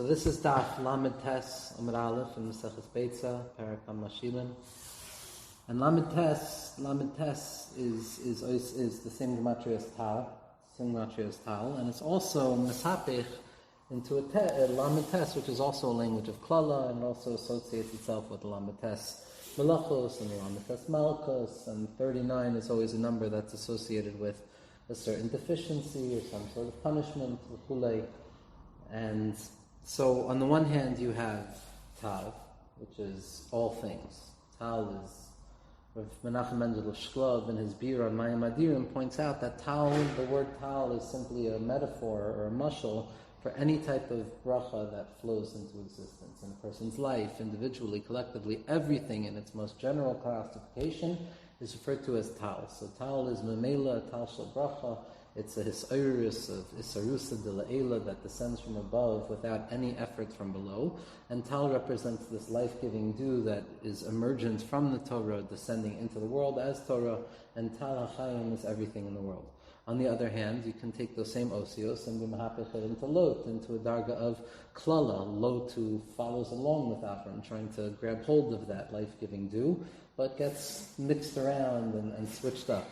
So this is Daf Lamed Tes Amud Aleph in Maseches Beitzah, Parak HaMashilin. And Lamed Tes is the same gematria as Tal, and it's also Mesapich into a Lamed Tes, which is also a language of Klala, and also associates itself with the Lamed Tes Melachos and the Lamed Tes Malchus, and 39 is always a number that's associated with a certain deficiency or some sort of punishment, and so on the one hand you have Tal, which is all things. Tal is, Rav Menachem Mendel of Shklov in his Bir on Mayim Adirim points out that Tal, the word Tal, is simply a metaphor or a mashal for any type of bracha that flows into existence in a person's life, individually, collectively. Everything in its most general classification is referred to as Tal. So Tal is Memela, Tal Shel Bracha. It's a hisayrus of isarusa de la'ela that descends from above without any effort from below. And Tal represents this life-giving dew that is emergent from the Torah, descending into the world as Torah. And Tal HaChayim is everything in the world. On the other hand, you can take those same osios and be mahapich it into lot, into a darga of klala. Lot who follows along with Avram, trying to grab hold of that life-giving dew, but gets mixed around and switched up.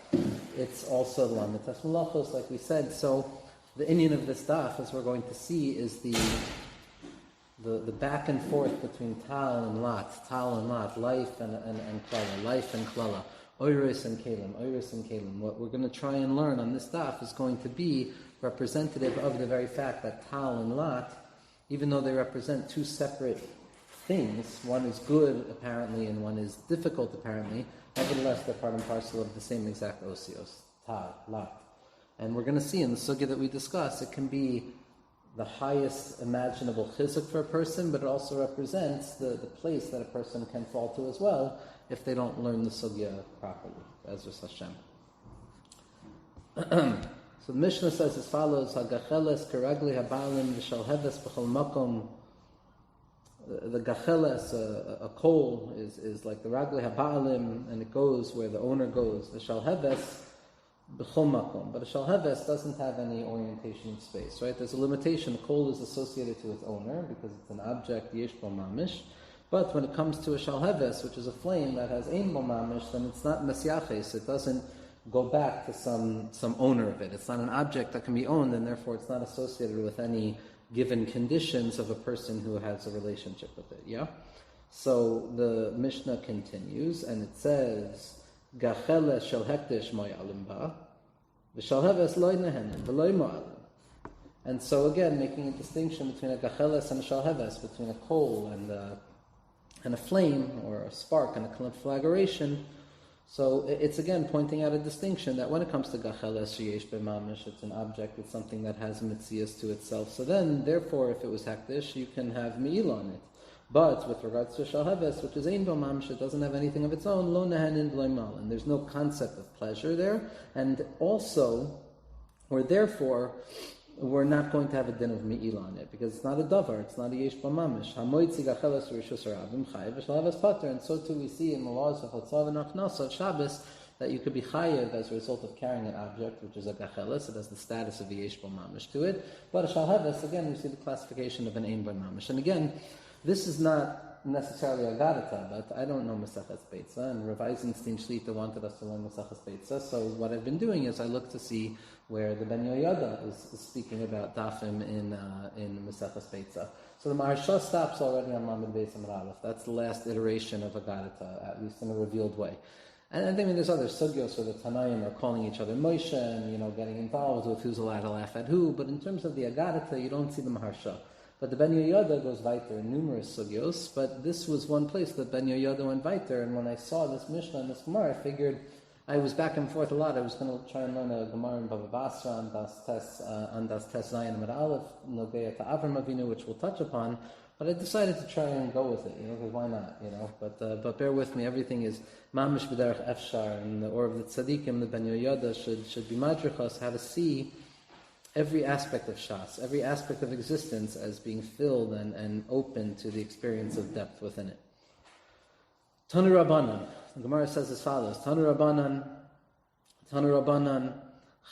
It's also Lamed Tes Melachos, like we said. So the Indian of this daf, as we're going to see, is the back and forth between Tal and Lot, life and Klala, life and Klala, Oiris and Kalim. What we're going to try and learn on this daf is going to be representative of the very fact that Tal and Lot, even though they represent two separate things, one is good apparently and one is difficult apparently, nevertheless they're part and parcel of the same exact osios, Tal, Lot. And we're going to see in the sugya that we discuss, it can be the highest imaginable chizuk for a person, but it also represents the place that a person can fall to as well if they don't learn the sugya properly. Ezras Hashem. So the Mishnah says as follows: Hagacheles karagli habalim v'shalheves b'chol makom. The gacheles, a coal, is like the ragli habalim, and it goes where the owner goes. The shalheves b'chol makom, but a shalheves doesn't have any orientation of space. Right? There's a limitation. A coal is associated to its owner because it's an object yesh bo mamish. But when it comes to a shalheves, which is a flame that has ein bo mamish, then it's not mesyaches. It doesn't go back to some owner of it. It's not an object that can be owned, and therefore it's not associated with any given conditions of a person who has a relationship with it. Yeah. So the Mishnah continues, and it says, "Gacheles shel hekdesh mo'alim ba, v'shalheves loy nehenim v'loy mo'alim." And so again, making a distinction between a gacheles and a shalheves, between a coal and a flame, or a spark and a conflagration. So it's again pointing out a distinction that when it comes to gacheles sheyesh b'mamish, it's an object, it's something that has mitzias to itself. So then, therefore, if it was hekdesh, you can have me'il on it. But with regards to shalheves, which is ein b'mamish, it doesn't have anything of its own, lo nehanin v'lo mal, and there's no concept of pleasure there. And also, or therefore, we're not going to have a din of me'il on it, because it's not a davar, it's not a yesh b'mamish. Hamoitzi gacheles rishus harabim chayev v'shalheves pater, and so too we see in the laws of Hotzav and Achnasa of Shabbos that you could be chayev as a result of carrying an object, which is a gacheles. It has the status of a yesh b'mamish to it. But a shalheves, again, we see the classification of an ein b'mamish. And again, this is not necessarily Aggadah, but I don't know Maseches Beitzah, and Rav Eisenstein Shlita wanted us to learn Maseches Beitzah, so what I've been doing is I look to see where the Ben Yoyada is speaking about Dafim in Maseches Beitzah. So the Maharsha stops already on Lamed Beis Amud Aleph. That's the last iteration of Aggadah, at least in a revealed way. And I think there's other sugyos where the Tanaim are calling each other Moshe and getting involved with who's allowed to laugh at who, but in terms of the Aggadah, you don't see the Maharsha. But the Ben Yoyada goes weiter in numerous sugyos, but this was one place that Ben Yoyada went weiter, and when I saw this Mishnah and this Gemara, I figured I was back and forth a lot. I was going to try and learn a Gemara in Bava Basra on Das Tes Zayin Amud Aleph, Nogea to Avram Avinu, which we'll touch upon, but I decided to try and go with it, because why not, But bear with me, everything is Mamish B'derech Efshar, and the Or of the Tzadikim, the Ben Yoyada, should be madrichos how to see every aspect of Shas, every aspect of existence as being filled and open to the experience of depth within it. Tanu Rabbanan. The Gemara says as follows: Tanu Rabbanan,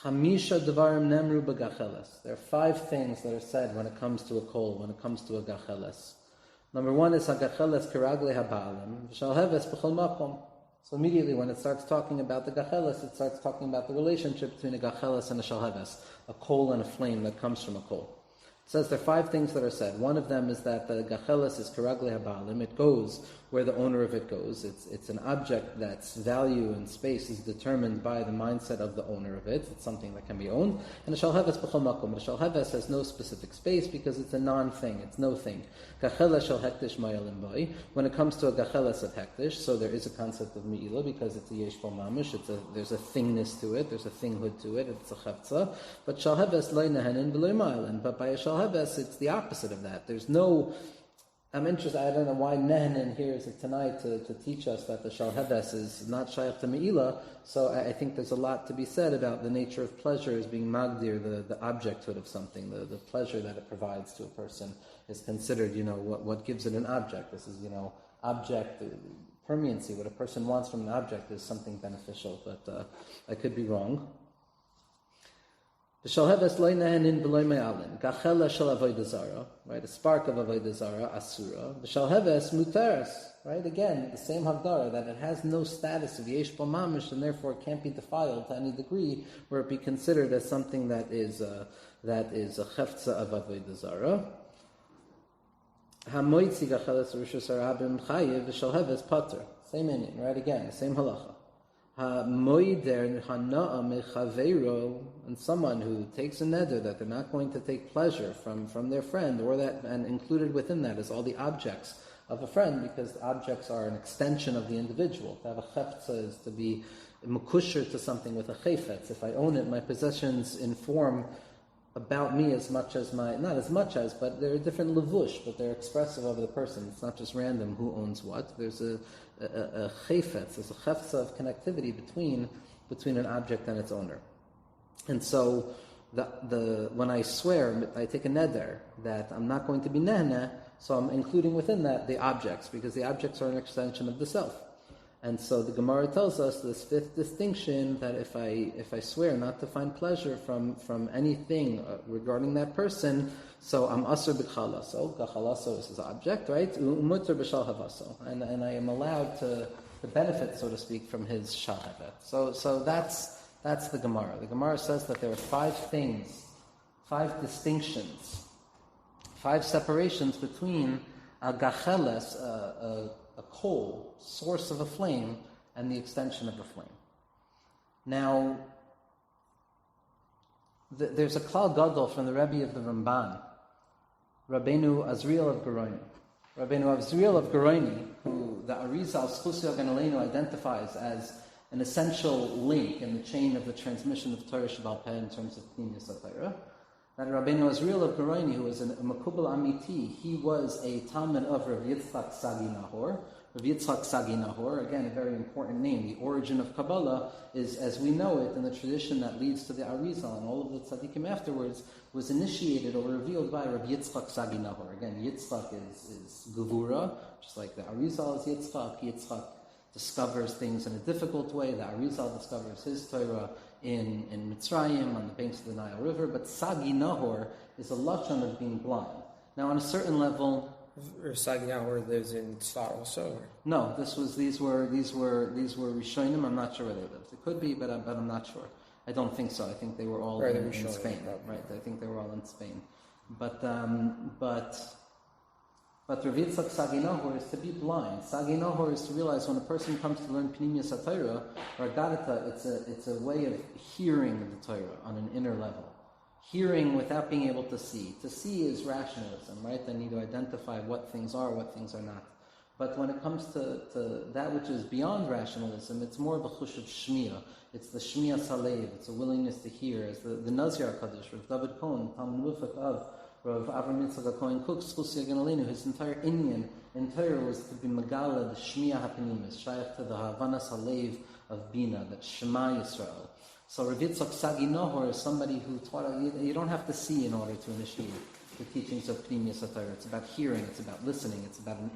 Chamisha devarim nemru b'gacheles. There are 5 things that are said when it comes to a kol, when it comes to a gacheles. Number 1 is hagacheles keragle haba'alim v'shalheves b'chol makom. So immediately when it starts talking about the gacheles, it starts talking about the relationship between a gacheles and a shalheves, a kol and a flame that comes from a kol. It says there are 5 things that are said. One of them is that the gacheles is keragle haba'alim. It goes where the owner of it goes. It's an object that's value and space is determined by the mindset of the owner of it. It's something that can be owned. And a shalheves b'chol makom. A shalheves has no specific space because it's a non-thing. It's no thing. Gacheles shel hektish mayalim boi. When it comes to a gacheles of hektish, so there is a concept of me'ilah because it's a yesh bo mamish. There's a thingness to it. There's a thinghood to it. It's a chefza. But shalheves loy nehenin v'loy ma'alim. But by a shalheves, it's the opposite of that. There's no... I'm interested, I don't know why Nehenin here is tonight to teach us that the Shalheves is not shaykh to Me'ilah, so I think there's a lot to be said about the nature of pleasure as being magdir, the objecthood of something, the pleasure that it provides to a person is considered, what gives it an object. This is, object, permanency, what a person wants from an object is something beneficial, but I could be wrong. The shalheves loy nehenin b'loy me'alin. Gachela shel avodah zara, right? A spark of avodah zara, asura. The shalheves muteres, right? Again, the same hagdara that it has no status of yesh bo mamish and therefore it can't be defiled to any degree where it be considered as something that is a chefza of avodah zara. Hamoitzi gacheles rishus harabim chayiv v'shalheves pater. Same inyan, right? Again, the same halacha. And someone who takes a neder that they're not going to take pleasure from their friend, or that, and included within that is all the objects of a friend, because objects are an extension of the individual. To have a chefza is to be mukusher to something with a chayfetz. If I own it, my possessions inform about me as much as not as much as, but they're different levush, but they're expressive of the person. It's not just random who owns what. There's a chayfetz, there's a chefza of connectivity between an object and its owner. And so when I swear, I take a neder that I'm not going to be nehna, so I'm including within that the objects, because the objects are an extension of the self. And so the Gemara tells us this 5th distinction, that if I swear not to find pleasure from anything regarding that person, so I'm asur b'chalaso. Gachalaso is his object, right? Umuter b'shalhavaso, and I am allowed to benefit, so to speak, from his shalhevet. So that's the Gemara. The Gemara says that there are 5 things, 5 distinctions, 5 separations between a gacheles, a coal, source of a flame, and the extension of a flame. Now, there's a klal gadol from the Rebbe of the Ramban, Rabbeinu Azriel of Geroini. Rabbeinu Azriel of Geroini, who the Arizal Schusio Ganalenu identifies as an essential link in the chain of the transmission of Torah Shabbal Peh in terms of Pnimius HaTorah. That Rabbeinu Azriel of Geroini, who was a Makubal Amiti, he was a Talmud of Rav Yitzchak Sagi Nahor. Rav Yitzchak Sagi Nahor, again, a very important name. The origin of Kabbalah is, as we know it, in the tradition that leads to the Arizal and all of the tzaddikim afterwards, was initiated or revealed by Rav Yitzchak Sagi Nahor. Again, Yitzchak is Gevura, just like the Arizal is Yitzchak. Yitzchak discovers things in a difficult way. The Arizal discovers his Torah in Mitzrayim, on the banks of the Nile River, but Sagi Nahor is a lashon of being blind. Now, on a certain level, Sagi Nahor lives in Tzfat also. No, these were Rishonim. I'm not sure where they lived. It could be, but I'm not sure. I don't think so. I think they were all in Spain. Right, I think they were all in Spain. But Rav Yitzchak Sagi Nahor is to be blind. Sagi Nahor is to realize when a person comes to learn Pnimius HaTorah or Aggadah, it's a way of hearing the Torah on an inner level. Hearing without being able to see. To see is rationalism, right? They need to identify what things are, what things are not. But when it comes to that which is beyond rationalism, it's more of a chush of shmiya. It's the shmiya salev. It's a willingness to hear. As the Nazir HaKadosh, Rav David Cohen, Talmud Mufak of Rav Avram Yitzchak Cohen Cook, Schusya Ganalenu, his entire Inyan in Torah was to be Megala, the Shmiya HaPanimis, shaykh to the Havanas Halev of Bina, that Shema Yisrael. So Rav Yitzchak Sagi Nahor is somebody who taught, you don't have to see in order to initiate the teachings of Pnimius HaTorah. It's about hearing, it's about listening, it's about an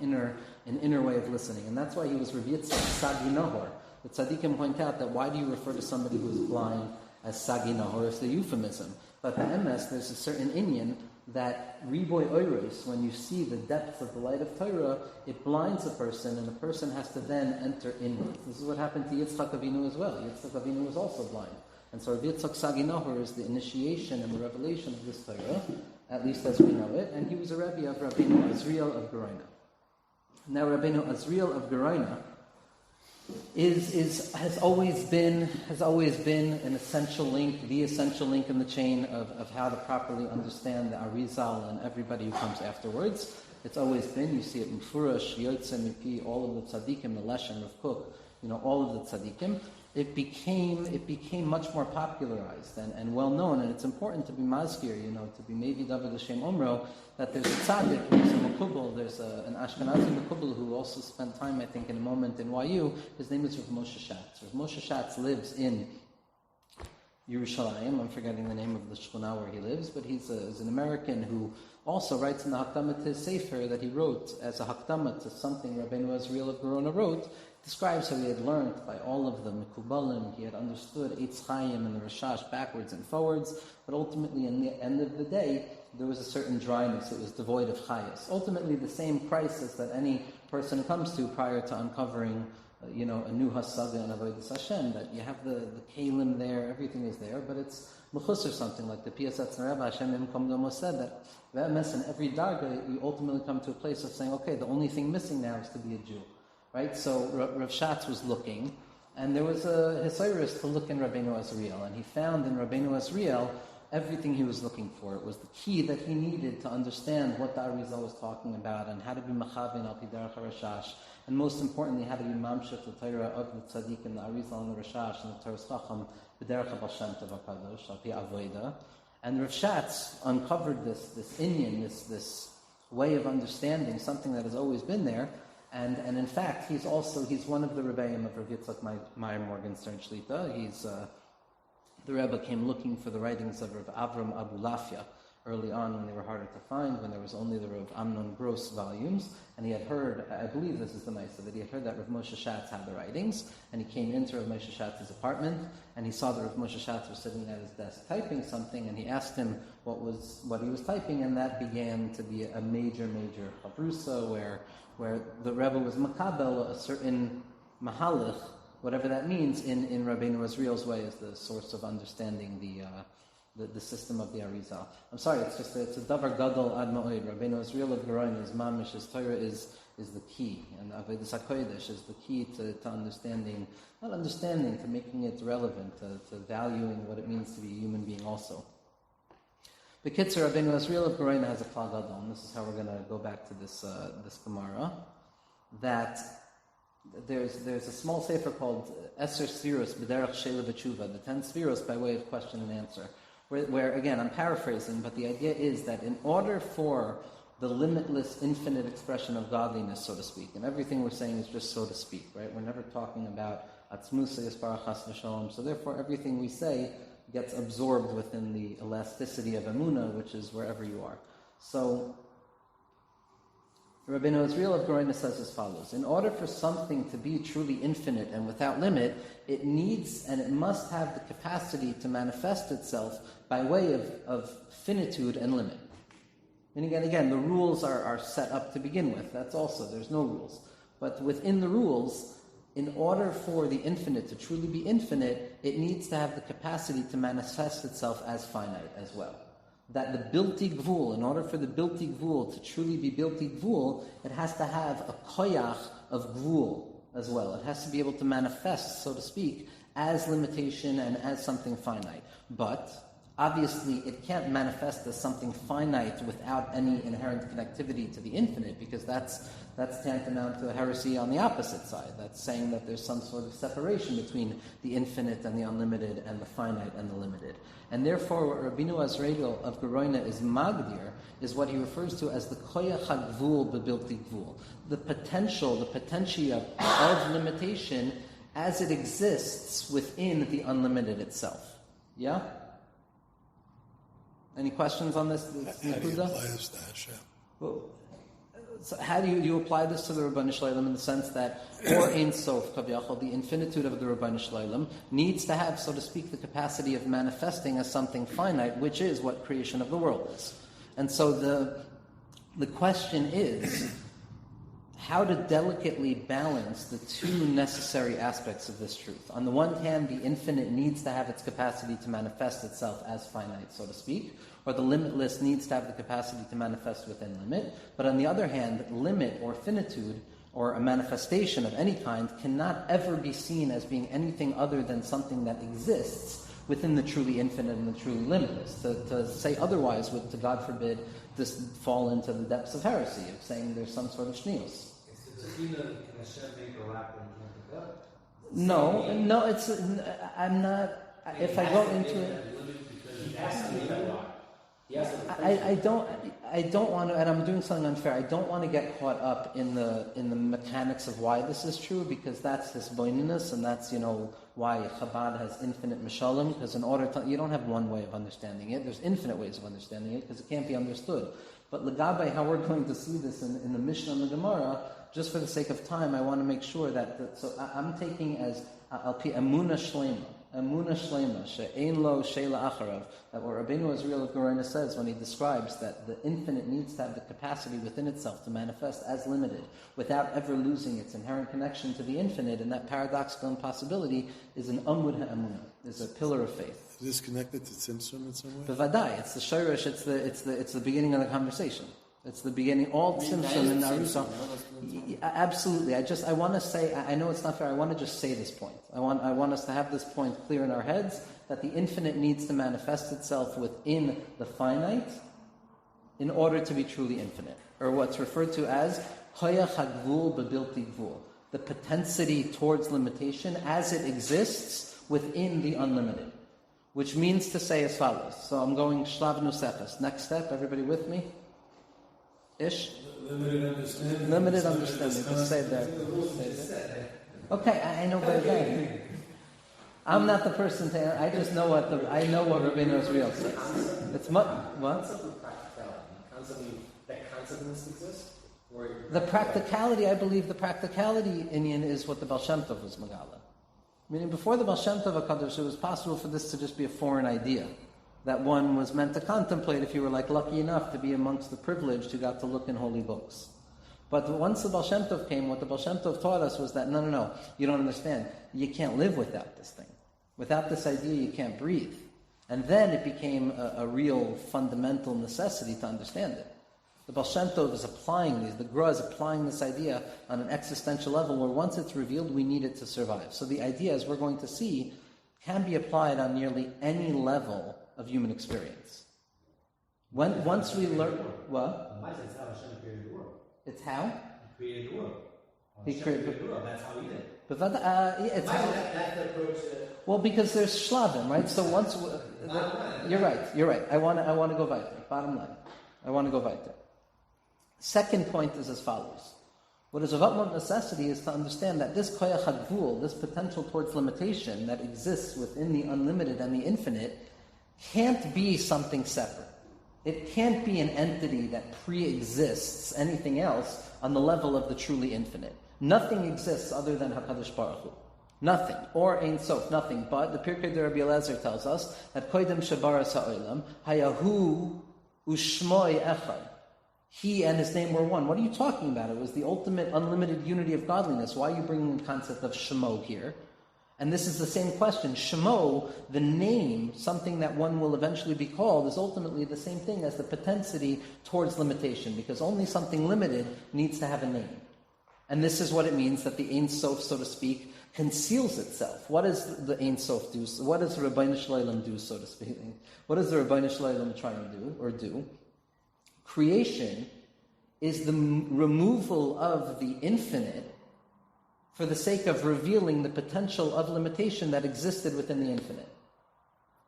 inner way of listening. And that's why he was Rav Yitzchak Sagi Nahor. The tzaddikim point out that why do you refer to somebody who is blind as Sagi Nahor is the euphemism. But the MS, there's a certain inyan that riboy oiros, when you see the depth of the light of Torah, it blinds a person, and the person has to then enter inward. This is what happened to Yitzchak Avinu as well. Yitzchak Avinu was also blind. And so Yitzchak Sagi Nahor is the initiation and the revelation of this Torah, at least as we know it, and he was a Rebbe of Rabbeinu Azriel of Geroina. Now Rabbeinu Azriel of Geroina has always been an essential link, the essential link in the chain of how to properly understand the Arizal and everybody who comes afterwards. It's always been, you see it in Furash, Yotze Mipi, all of the tzaddikim, the Leshem of Cook, all of the tzaddikim. It became much more popularized and well known, and it's important to be mazkir, to be maybe David Hashem Omro, that there's a tzaddik, there's a Makubal, there's an Ashkenazi Makubal who also spent time, I think, in a moment in YU. His name is Rav Moshe Shatz. Rav Moshe Shatz lives in Yerushalayim. I'm forgetting the name of the shchuna where he lives, but he's an American who also writes in the Hakdama to his Sefer that he wrote as a Hakdama to something Rabbeinu Azriel of Geroina wrote. Describes how he had learned by all of the Mekubalim, he had understood Eitz Chaim and the Rashash backwards and forwards, but ultimately, in the end of the day, there was a certain dryness. It was devoid of chayas. Ultimately, the same crisis that any person comes to prior to uncovering, a new hasaga and avodas Hashem, that you have the kalim there, everything is there, but it's mechus or something, like the Piasat Rebbe Hashem Imkom Domo said, that Ve'emes in every darga, you ultimately come to a place of saying, okay, the only thing missing now is to be a Jew. Right, so Rav Shatz was looking, and there was a Hisayrus to look in Rabbeinu Azriel, and he found in Rabbeinu Azriel everything he was looking for. It was the key that he needed to understand what the Arizal was talking about, and how to be Machavin al Pidarach HaRashash, and most importantly, how to be Mamshech the Torah of the Tzaddik and the Arizal and the Rashash and the Torah Chacham B'derach HaBal Shem Tov HaKadosh al Pi Avoda. And Rav Shatz uncovered this inyan, this way of understanding something that has always been there. And in fact, he's one of the Rebbeim of Rav Yitzchak Meyer Morgenstern Shlita. The Rebbe came looking for the writings of Rav Avram Abu Lafia early on when they were harder to find, when there was only the Rav Amnon Gross volumes, and he had heard, I believe this is the Maisa, that he had heard that Rav Moshe Shatz had the writings, and he came into Rav Moshe Shatz's apartment, and he saw that Rav Moshe Shatz was sitting at his desk typing something, and he asked him what he was typing, and that began to be a major chabrusa, where the Rebbe was makabel, a certain mahalich, whatever that means, in Rabbeinu Azriel's way as the source of understanding the system of the Arizal. I'm sorry, it's a davar gadol ad ma'od. Rabbeinu Azriel of Geroina is mamish, his Torah is the key, and Avodas HaKodesh is the key to understanding, not understanding, to making it relevant, to valuing what it means to be a human being also. The Kitzer, Rabbeinu Azriel of Geroina has a klal gadol, and this is how we're going to go back to this Gemara, that there's a small sefer called Eser Sfiros B'derech Sheila B'tshuva, the 10 Sfiros by way of question and answer, where again, I'm paraphrasing, but the idea is that in order for the limitless, infinite expression of godliness, so to speak, and everything we're saying is just so to speak, right? We're never talking about Atzmusa Yisparach Chas V'Shalom, so therefore everything we say gets absorbed within the elasticity of Emunah, which is wherever you are. So Rabbeinu Azriel of Geroina says as follows: in order for something to be truly infinite and without limit, it needs and it must have the capacity to manifest itself by way of finitude and limit. And again, the rules are set up to begin with. That's also, there's no rules. But within the rules, in order for the infinite to truly be infinite, it needs to have the capacity to manifest itself as finite as well. That the bilti gvul, in order for the bilti gvul to truly be bilti gvul, it has to have a koyach of gvul as well. It has to be able to manifest, so to speak, as limitation and as something finite. But obviously, it can't manifest as something finite without any inherent connectivity to the infinite, because that's tantamount to a heresy on the opposite side. That's saying that there's some sort of separation between the infinite and the unlimited and the finite and the limited. And therefore, what Rabbeinu Azriel of Geroina is magdir is what he refers to as the koyach hagvul bebilti gvul, the potential, the potentia of limitation as it exists within the unlimited itself. Yeah? Any questions on this? How do you apply this to Hashem? Well, So how do you apply this to the Rabbanu Shleilim in the sense that or Ein Sof Kaviyachol, the infinitude of the Rabbanu Shleilim, needs to have, so to speak, the capacity of manifesting as something finite, which is what creation of the world is. And so the question is how to delicately balance the two necessary aspects of this truth. On the one hand, the infinite needs to have its capacity to manifest itself as finite, so to speak, or the limitless needs to have the capacity to manifest within limit. But on the other hand, limit or finitude or a manifestation of any kind cannot ever be seen as being anything other than something that exists within the truly infinite and the truly limitless. To say otherwise would, to God forbid, this fall into the depths of heresy, of saying there's some sort of shnius. No, I'm not, if I go into it, I don't want to, and I'm doing something unfair. I don't want to get caught up in the mechanics of why this is true, because that's his boininess, and that's why Chabad has infinite mishalim. Because in order to, you don't have one way of understanding it. There's infinite ways of understanding it because it can't be understood. But Lagabe, how we're going to see this in the Mishnah and the Gemara, just for the sake of time, I want to make sure so I'm taking as Alpi Emuna Shlema, She'ein lo she'la acharav, that what Rabbeinu Azriel of Gorena says when he describes that the infinite needs to have the capacity within itself to manifest as limited without ever losing its inherent connection to the infinite, and that paradoxical impossibility is an amud ha'emunah, is a pillar of faith. Is this connected to Tzimtzum in some way? B'vadai, it's the shayrish, it's the beginning of the conversation. It's the beginning, all Tzimtzum and Arusa. Absolutely. I want to say, I know it's not fair, I want to just say this point. I want us to have this point clear in our heads, that the infinite needs to manifest itself within the finite in order to be truly infinite. Or what's referred to as Hoyach HaGvul B'Bilti Gvul, the propensity towards limitation as it exists within the unlimited. Which means to say as follows. So I'm going Shlav Nusefes. Next step, everybody with me? Ish? Limited understanding. Just say there. Okay, I know very well. I'm not the person to. I just know what Rabbeinu Azriel says. It's what? That conceptness exists. The practicality, I believe, the practicality Inyan is what the Baal Shem Tov was Megala. Meaning, before the Baal Shem Tov HaKadosh, it was possible for this to just be a foreign idea that one was meant to contemplate if you were lucky enough to be amongst the privileged who got to look in holy books. But once the Baal Shem Tov came, what the Baal Shem Tov taught us was that no, you don't understand. You can't live without this thing. Without this idea, you can't breathe. And then it became a real fundamental necessity to understand it. The Baal Shem Tov is applying the Gra is applying this idea on an existential level where once it's revealed, we need it to survive. So the idea, as we're going to see, can be applied on nearly any level of human experience. Once we learn, what? It's how Hashem created the world. It's how? He created the world. He created the world. That's how he did it. But that's the approach. Well, because there's shlavim, right? So once you're right. I want to go weiter. Bottom line, I want to go weiter. Second point is as follows. What is of utmost necessity is to understand that this koyach hagvul, this potential towards limitation that exists within the unlimited and the infinite, can't be something separate. It can't be an entity that pre-exists anything else on the level of the truly infinite. Nothing exists other than HaKadosh Baruch Hu. Nothing. Or Ein Sof, nothing. But the Pirkei de Rabbi Eliezer tells us that Koydem Shabaras HaOlam, Hayahu Ushmoi Echad. He and his name were one. What are you talking about? It was the ultimate unlimited unity of godliness. Why are you bringing the concept of Shemo here? And this is the same question. Shemo, the name, something that one will eventually be called, is ultimately the same thing as the propensity towards limitation, because only something limited needs to have a name. And this is what it means that the Ein Sof, so to speak, conceals itself. What does the Ein Sof do? What does the Rabbeinu Shleilim do, so to speak? What does the Rabbeinu Shleilim try to do? Creation is the removal of the infinite for the sake of revealing the potential of limitation that existed within the infinite.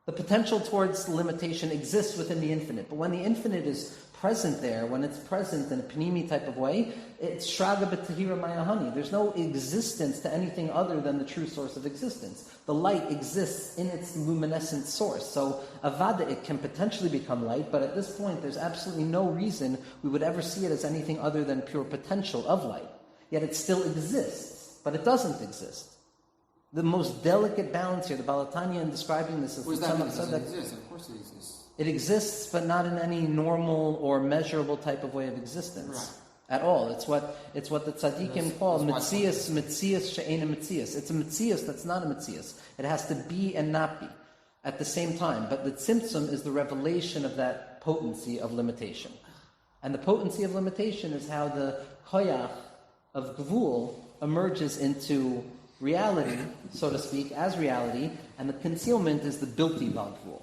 The potential towards limitation exists within the infinite, but when the infinite is present there, when it's present in a panimi type of way, it's shraga b'tahira mayahani. There's no existence to anything other than the true source of existence. The light exists in its luminescent source. So avada, it can potentially become light, but at this point there's absolutely no reason we would ever see it as anything other than pure potential of light. Yet it still exists, but it doesn't exist. The most delicate balance here, the Balatanya in describing this is... What does that mean? Does it exist? Of course it exists. It exists, but not in any normal or measurable type of way of existence at all. It's what the tzaddikim call mitzias she'ena mitzias. It's a mitzias that's not a mitzias. It has to be and not be at the same time. But the tzimtzum is the revelation of that potency of limitation. And the potency of limitation is how the koyach of gvul emerges into reality, so to speak, as reality, and the concealment is the bilti gvul.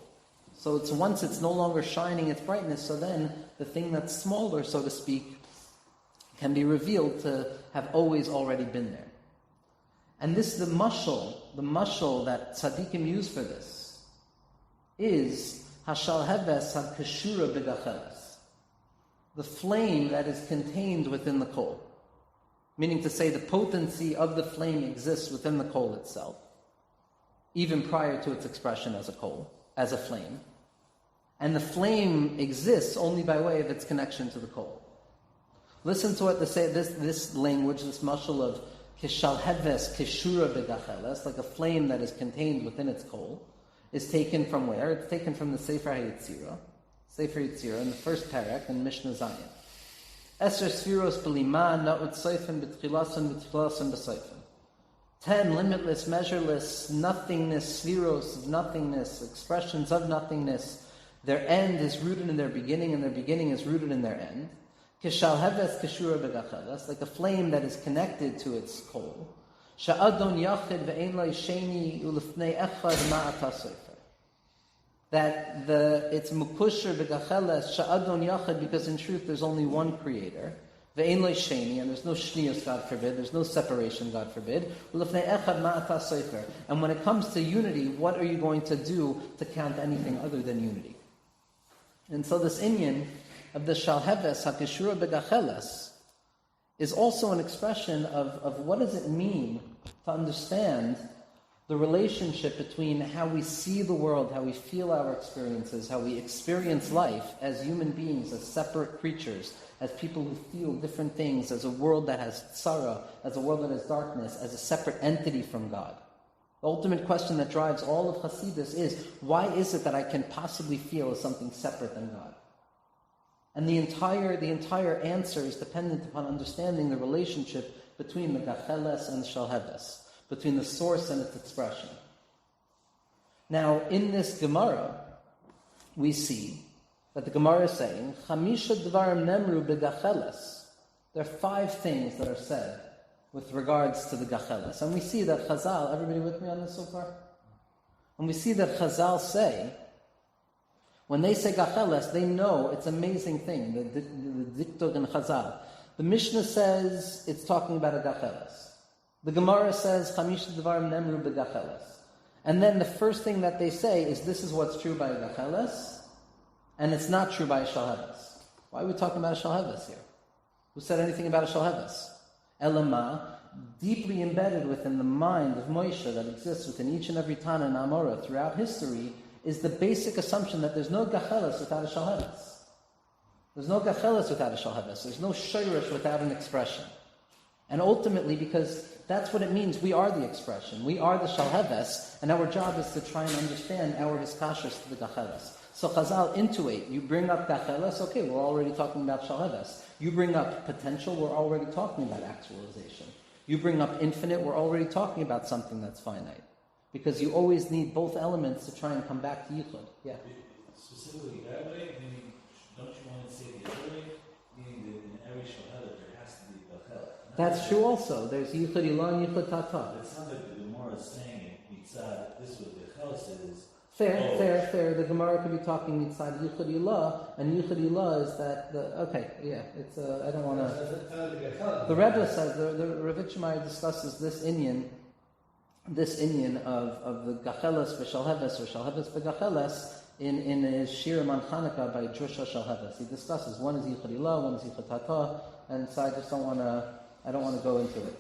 So once it's no longer shining its brightness, so then the thing that's smaller, so to speak, can be revealed to have always already been there. And this, the mashal that tzaddikim use for this, is hashal hebes hakashura b'gacheles, the flame that is contained within the coal. Meaning to say the potency of the flame exists within the coal itself, even prior to its expression as a coal, as a flame. And the flame exists only by way of its connection to the coal. Listen to what they say, this language, this mashal of kishal heves kishura begacheles, like a flame that is contained within its coal, is taken from where? It's taken from the Sefer HaYetzirah. Sefer HaYetzirah, in the first parak, in Mishnah Zayin. Eser sfiros belima na'ut soifen b'tchilason b'soifen. 10 limitless, measureless, nothingness, spheros of nothingness, expressions of nothingness. Their end is rooted in their beginning, and their beginning is rooted in their end. Kishal heves kishura begacheles, like a flame that is connected to its coal. Sha'adon yachid ve'en lo sheni ulifnei echad ma'ata sofer. That it's mukusher begacheles sha'adon yachid, because in truth there's only one creator. Ve'en lo sheni, and there's no shnius, God forbid, there's no separation, God forbid. Ulifnei echad ma'ata sofer. And when it comes to unity, what are you going to do to count anything other than unity? And so this inyan of the shalheves hakishura begacheles is also an expression of what does it mean to understand the relationship between how we see the world, how we feel our experiences, how we experience life as human beings, as separate creatures, as people who feel different things, as a world that has tzara, as a world that has darkness, as a separate entity from God. The ultimate question that drives all of Hasidus is, why is it that I can possibly feel as something separate than God? And the entire answer is dependent upon understanding the relationship between the gacheles and the shalheves, between the source and its expression. Now, in this Gemara, we see that the Gemara is saying, Chamisha dvarim nemru begacheles. There are 5 things that are said with regards to the gacheles. And we see that Chazal, everybody with me on this so far? And we see that Chazal say, when they say gacheles, they know it's an amazing thing, the diktuk in Chazal. The Mishnah says it's talking about a gacheles. The Gemara says, Chamisha dvarim nemru begacheles. And then the first thing that they say is, this is what's true by a gacheles, and it's not true by a shalheves. Why are we talking about a shalheves here? Who said anything about a shalheves? Elama, deeply embedded within the mind of Moshe that exists within each and every Tana and Amora throughout history, is the basic assumption that there's no gacheles without a shalheves. There's no gacheles without a shalheves. There's no shayrish without an expression. And ultimately, because that's what it means, we are the expression. We are the shalheves, and our job is to try and understand our hiskashas to the gacheles. So Chazal intuate, you bring up gacheles, okay, we're already talking about shalheves. You bring up potential, we're already talking about actualization. You bring up infinite, we're already talking about something that's finite. Because you always need both elements to try and come back to Yichud. Yeah? Specifically that way, meaning, don't you want to say the other way? Meaning that in every Shalhelet there has to be Bachel. That's true also. There's Yichud Ilah and Yichud Tata. It sounds like the Gemara is saying it, Mitzad, this is what the Chel says. Fair. The Gemara could be talking Mitzad Yichud Ilah, and Yichud Ilah is that it's I don't want to... The Rebbe says, the Ravitch Meyer discusses this inyan of the gacheles v'shalheves or shalheves v'gacheles in his Shir on Hanukkah by Drusha Shalheves. He discusses, one is Yichud Ilah, one is Yichud Hatah, and so I don't want to go into it.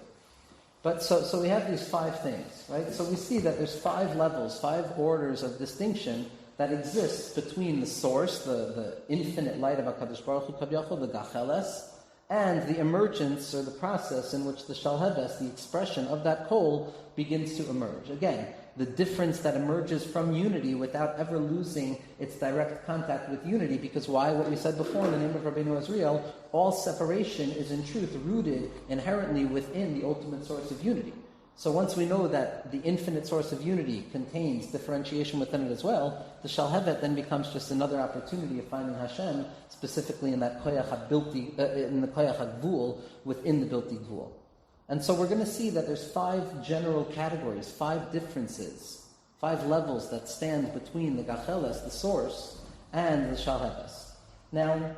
But so we have these 5 things, right? So we see that there's 5 levels, 5 orders of distinction that exist between the source, the infinite light of HaKadosh Baruch Hu Kaviyachol, the Gacheles, and the emergence or the process in which the Shalheves, the expression of that kol, begins to emerge. Again, the difference that emerges from unity without ever losing its direct contact with unity, because why? What we said before in the name of Rabbeinu Azriel, all separation is in truth rooted inherently within the ultimate source of unity. So once we know that the infinite source of unity contains differentiation within it as well, the Shalhevet then becomes just another opportunity of finding Hashem, specifically in that koyach in the koyach hagvul, within the bilti gvul. And so we're going to see that there's 5 general categories, 5 differences, 5 levels that stand between the Gacheles, the source, and the Shalheves. Now,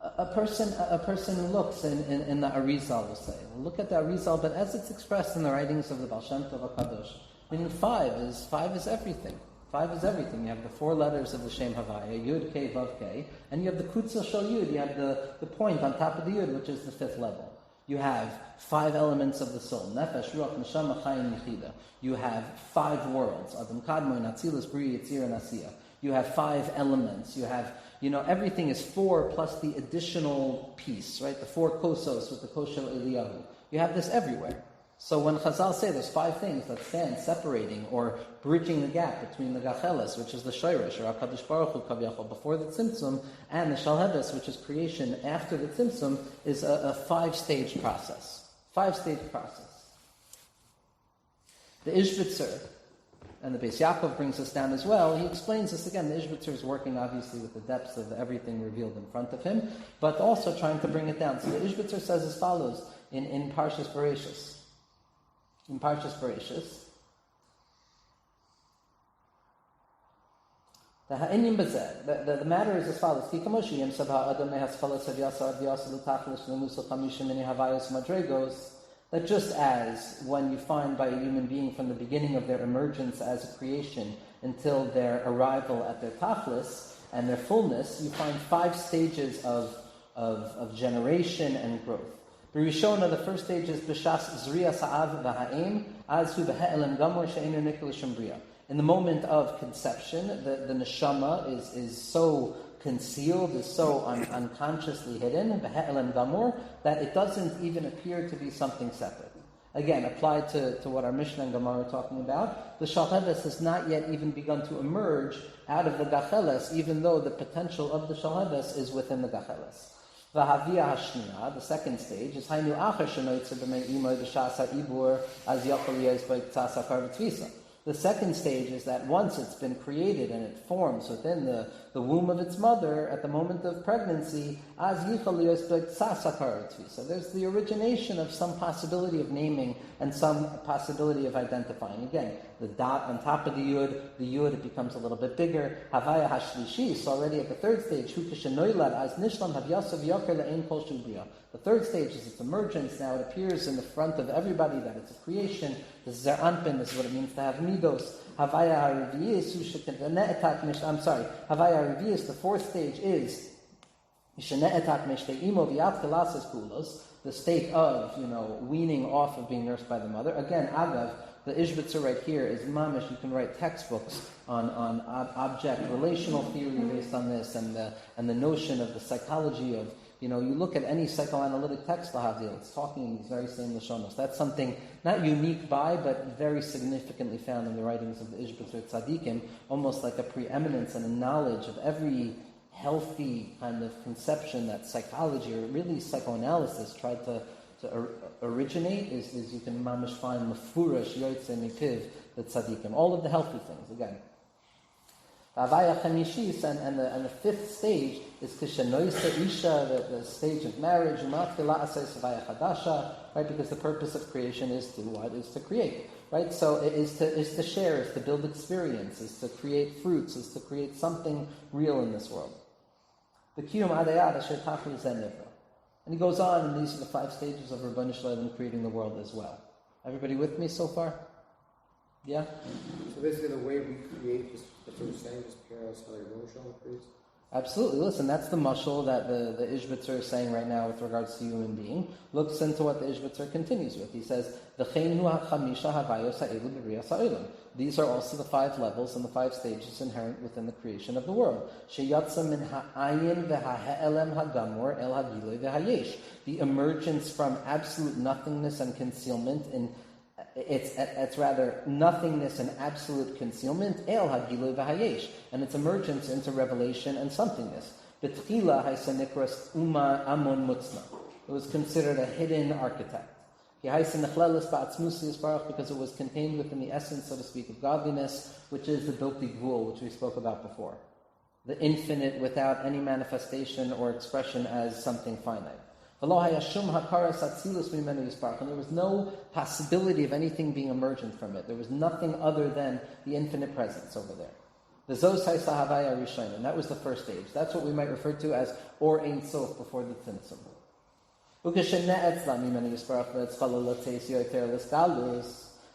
a person who looks in the Arizal, will say, look at the Arizal, but as it's expressed in the writings of the Baal Shem Tov HaKadosh, meaning 5 is everything. 5 is everything. You have the 4 letters of the Shem Havaya, Yud, K, Vav, K, and you have the Kutzil Shel Yud, you have the point on top of the Yud, which is the 5th level. You have 5 elements of the soul, Nefesh, Ruach, Neshama, Chayim, Yechida. You have 5 worlds, Adam Kadmon, Atzilus, Bri, Yitzir, and Asiya. You have 5 elements. You have, everything is 4 plus the additional piece, right? The 4 kosos with the koshel Eliyahu. You have this everywhere. So when Chazal say there's 5 things that stand separating or bridging the gap between the Gacheles, which is the Shoyresh, or HaKadosh Baruch Hu Kaviyachol, before the Tzimtzum, and the Shalheves, which is creation after the Tzimtzum, is a 5-stage process. 5-stage process. The Ishbitzer, and the Beis Yaakov brings us down as well, he explains this again. The Ishbitzer is working obviously with the depths of everything revealed in front of him, but also trying to bring it down. So the Ishbitzer says as follows in Parshas Bereshis. In Parshas Bereshis, the matter is as follows: that just as when you find by a human being from the beginning of their emergence as a creation until their arrival at their tachlis and their fullness, you find 5 stages of generation and growth. Rishona, the first stage is b'shas zriya sa'av v'ha'im, azhu b'ha'elam gamor she'enu nikol shembriya. In the moment of conception, the neshama is so concealed, is so unconsciously hidden, b'ha'elam gamor, that it doesn't even appear to be something separate. Again, applied to what our Mishnah and Gemara are talking about, the Shalheves has not yet even begun to emerge out of the Gacheles, even though the potential of the Shalheves is within the Gacheles. V'havia hashniya, the second stage, is haynu acher shenoitzer b'mei imoy b'shas ha'ibur az yachol yez b'iktzas hakar v'tvisa. The second stage is that once it's been created and it forms within the womb of its mother at the moment of pregnancy, az yichol yez b'iktzas hakar v'tvisa. There's the origination of some possibility of naming and some possibility of identifying. Again, the dot on top of the yud, it becomes a little bit bigger. Havaya hashlishi, so already at the third stage, hu kishenoilad az nishlam havyasav yoker le'ein kol shubriya. The third stage is its emergence. Now it appears in the front of everybody that it's a creation. This is anpin. This is what it means to have midos. Havaya hariviyis, Havaya hariviyis, the fourth stage is the state of, weaning off of being nursed by the mother. Again, Aggadah, the Ishbitzer right here is mamish. You can write textbooks on object relational theory based on this, and the notion of the psychology of, you look at any psychoanalytic text, it's talking in these very same lashonos. That's something not unique by, but very significantly found in the writings of the Ishbitzer Tzadikim, almost like a preeminence and a knowledge of every healthy kind of conception that psychology, or really psychoanalysis, tried to originate, is you can mamish find mafurash yoytze mipiv the tzadikim, all of the healthy things. Again, Avaya Chamishis, and the fifth stage is Kishanoisa Isha, the stage of marriage, right? Because the purpose of creation is to what? Is to create, right? So it is to share, is to build experience, is to create fruits, is to create something real in this world. The Kiyum Adayad Asher Tachli Zenivra. And he goes on, and these are the 5 stages of Rabbanu Shalom creating the world as well. Everybody with me so far? Yeah? So basically the way we create, just what you're saying, just parallels how the emotional creates? Absolutely. Listen, that's the mashal that the Ishbitzer is saying right now with regards to human being. Looks into what the Ishbitzer continues with. He says, these are also the 5 levels and the 5 stages inherent within the creation of the world. The emergence from absolute nothingness and concealment in it's rather nothingness and absolute concealment, el hagilu v'hayesh, and its emergence into revelation and somethingness. Betchila haisanikras uma amon mutzna. It was considered a hidden architect. Because it was contained within the essence, so to speak, of godliness, which is the bilti gvul, which we spoke about before. The infinite without any manifestation or expression as something finite. And there was no possibility of anything being emergent from it. There was nothing other than the infinite presence over there. And that was the first stage. That's what we might refer to as Or Ein Sof before the Tzimtzum.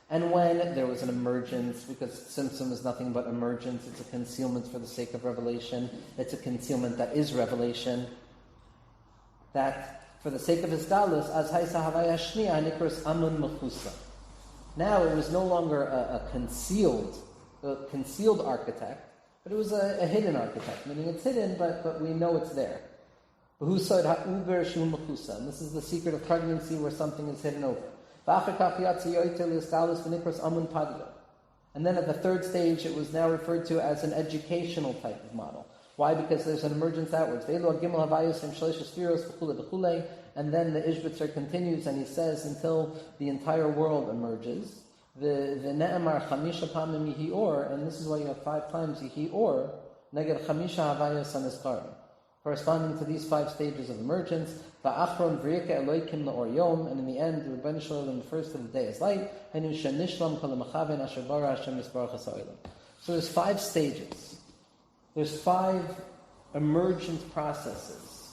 And when there was an emergence, because Tzimtzum is nothing but emergence, it's a concealment for the sake of revelation, it's a concealment that is revelation, that for the sake of his galus, as haisa havaya shniya nikros amun mechusa. Now it was no longer a concealed architect, but it was a hidden architect, meaning it's hidden, but we know it's there. And this is the secret of pregnancy where something is hidden over. And then at the third stage, it was now referred to as an educational type of model. Why? Because there's an emergence outwards. And then the Ishbitzer continues and he says until the entire world emerges. And this is why you have 5 times Yihi Or, neged chamisha havayos hanizkarim, corresponding to these 5 stages of emergence. And in the end, the Rebbeinu Shalom refers to the day as light. So there's 5 stages. There's 5 emergent processes